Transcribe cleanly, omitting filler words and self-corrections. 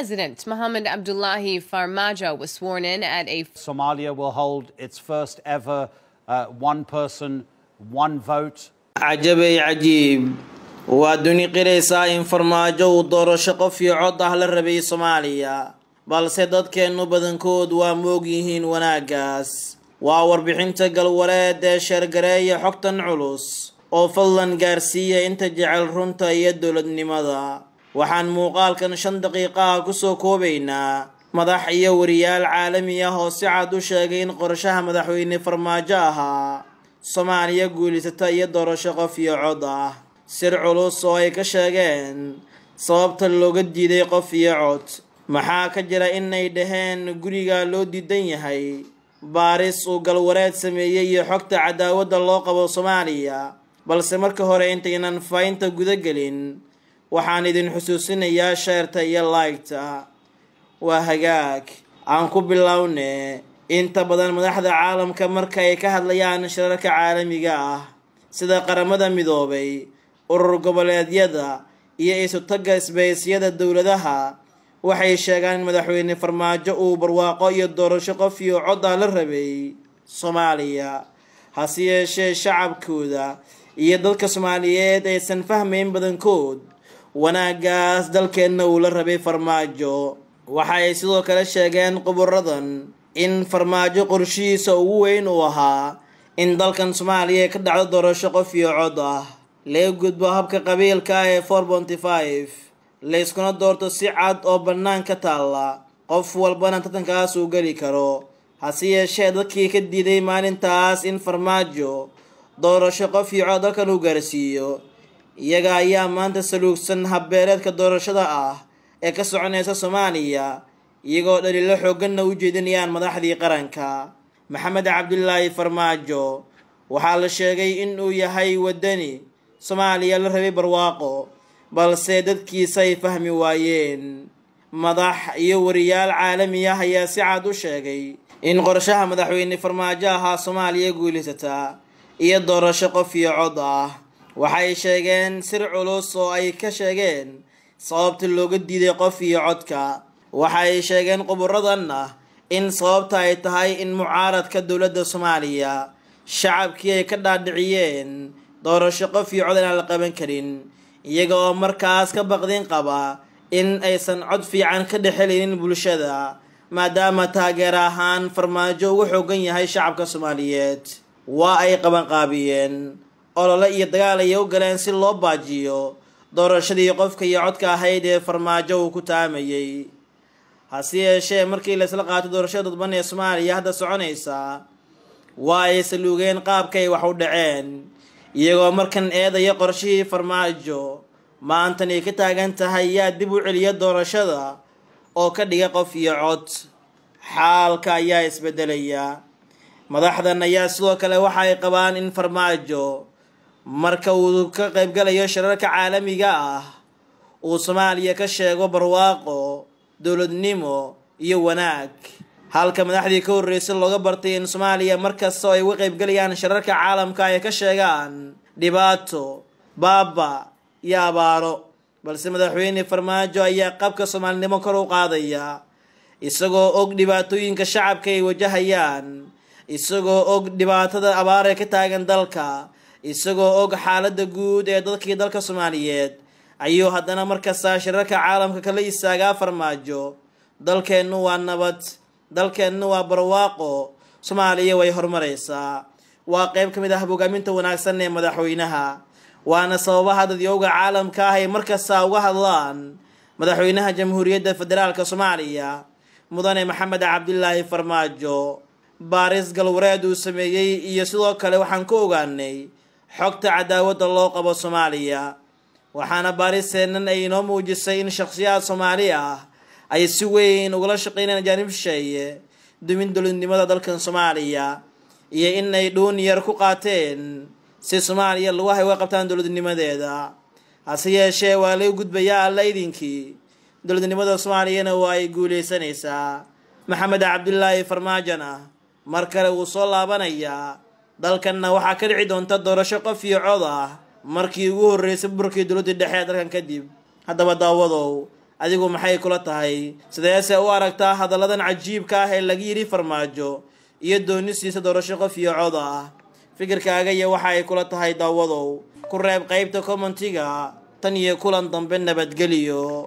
President Mohamed Abdullahi Farmaajo was sworn in at a... Somalia will hold its first ever one person, one vote. عجبي عجيب ودني قريسا إن فرماجو doorasho في عضة للربي صوماليا balse dadkeenu badankood waa moogyihiin wanaagaas waa warbixinta galwareed ee shargareeya xogtan culus oo fadlan gaarsiiya inta jecel runta iyo dowladnimada waxaan muuqaalkan 5 daqiiqo ku soo koobaynaa madax iyo wariyaal caalami ah oo si cad u sheegay in qorshaha madaxweyne Farmaajo ahaa Soomaaliya guulisata iyo doorasho qof iyo cod ah sir culus oo ay ka sheegeen sababta looga diiday qof iyo cod maxaa ka jira inay dhaheen guriga loo diidan yahay baaris uu galwareed sameeyay iyo xogta cadaawada loo qabo Soomaaliya balse marka hore intaynan faynta guda gelin waxaan idin xusuusinayaa sheerta iyo like-ta waa hagaag aan ku bilownay inta badan madaxda caalamka marka ay ka hadlayaan shirarka caalamiga ah sida qaramada midoobay urur goboleedyada iyo isu tagga isbahaysiiyada dawladaha waxay sheegaan in madaxweyne Farmaajo uu barwaaqo iyo doorasho qof iyo cod ah la rabay Soomaaliya hase yeeshee shacabkooda iyo dadka Soomaaliyeed aysan fahmayn badankood wanaagaas dalkeena uu la rabay Farmaajo waxay sidoo kale sheegeen khubaradan in Farmaajo qorshihiisa ugu weyn uu ahaa in dalkan Soomaaliya ka dhacdo doorasho qof iyo cod ah laga gudbo habka qabiilka ee 4.5 layskuna doorto si cad oo bannaan ka taala qof walbana tartankaas uu gali karo hase yeeshee dadkii ka diiday maalintaas in Farmaajo doorasho qof iyo cod dalkan uu gaarsiiyo iyaga ayaa maanta saluugsan habbeeleedka doorashada ah ee ka soconaysa Soomaaliya iyagoo dhaliilo xooggan u jeedinayaan madaxdii qaranka Mohamed Abdullahi Farmaajo waxaa la sheegay in uu yahay wadani Soomaaliya la rabay barwaaqo balse dadkiisa ay fahmi waayeen madax iyo wariyaal caalami ah ayaa si cad u sheegay in qorshaha madaxweyne Farmaajo ahaa Soomaaliya guulisata iyo doorasho qof iyo cod ah waxay sheegeen sir culus oo ay ka sheegeen sababta looga diiday qof iyo codka waxay sheegeen khubaradan in sababta ay tahay in mucaaradka dawladda Soomaaliya shacabkii ay ka dhaadhiciyeen doorasho qof iyo cod aan la qaban karin iyaga oo markaas ka baqdin qaba in aysan cod fiican ka dhaxelin bulshada maadaama taageer ahaan Farmaajo ugu xoogan yahay shacabka Soomaaliyeed waa ay qaban qaabiyeen olole iyo dagaal ay u galeen si loo baajiyo doorashadii qofka iyo codka ahayd ee Farmaajo uu ku taamayay hase yeeshee markii la isla qaato doorashada dadban ee Soomaaliya hadda soconaysa waa ay saluugeen qaabka ay wax u dhaceen iyagoo markan eedaya qorshihii Farmaajo maantan ay ka taagan tahay yaa dib u celiya doorashada oo ka dhiga qof iyo cod xaalka ayaa isbedelaya madaxdan ayaa sidoo kale waxay qabaan in Farmaajo marka uu ka qayb galayo shirarka caalamiga ah uu Soomaaliya ka sheego barwaaqo dawladnimo iyo wanaag halka madaxdii ka horeysay looga bartay in Soomaaliya markasta ay uga qayb galayaan shirarka caalamka ay ka sheegaan dhibaato baaba iyo abaaro balse madaxweyne Farmaajo ayaa qabka Soomaalinimo kor u qaadaya isagoo og dhibaatooyinka shacabka ay wajahayaan isagoo og dhibaatada abaar ee ka taagan dalka isagoo og xaaladda guud ee dalka Soomaaliyeed ayuu haddana markasta shirarka caalamka kala istaagaa Farmaajo dalkeenu waa nabad dalkeenu waa barwaaqo Soomaaliya way horumaraysaa waa qayb kamid ah hogaaminta wanaagsan ee madaxweynaha waana sababaha dadyowga caalamka ah ay markasta uga hadlaan madaxweynaha jamhuuriyadda federaalka Soomaaliya mudane Mohamed Abdullahi Farmaajo baaris galwareed uu sameeyay iyo sidoo kale waxaan ku ogaanay xogta cadaawada loo qabo Soomaaliya waxaana baariseenan ay inoo muujisay in shakhsiyaad Soomaali ah ay si weyn ugala shaqeynayaan janib shisheeye dumin dowladnimada dalkan Soomaaliya iyo in ay dhuun yar ku qaateen si Soomaaliya lagu hay uga qabtaan dowladnimadeeda hase yeeshee waa lagu gudbayaa alla idinkii dowladnimada Soomaaliyana waa ay guuleysanaysaa Mohamed Abdullahi Farmaajona mar kale uu soo laabanayaa dalkanna waxaa ka dhici doonta doorasho qof iyo cod ah markii ugu horeysay burkii dawladda dhexe dalkan kadib haddaba daawadow adigu maxay kula tahay sideese u aragtaa hadalladan cajiibka ah ee laga yiri Farmaajo iyo doonisiisa doorasho qof iyo cod ah fikirkaaga iyo waxa ay kula tahay daawadow ku reeb qaybta commentiga tan iyo kulan dambe nabadgeliyo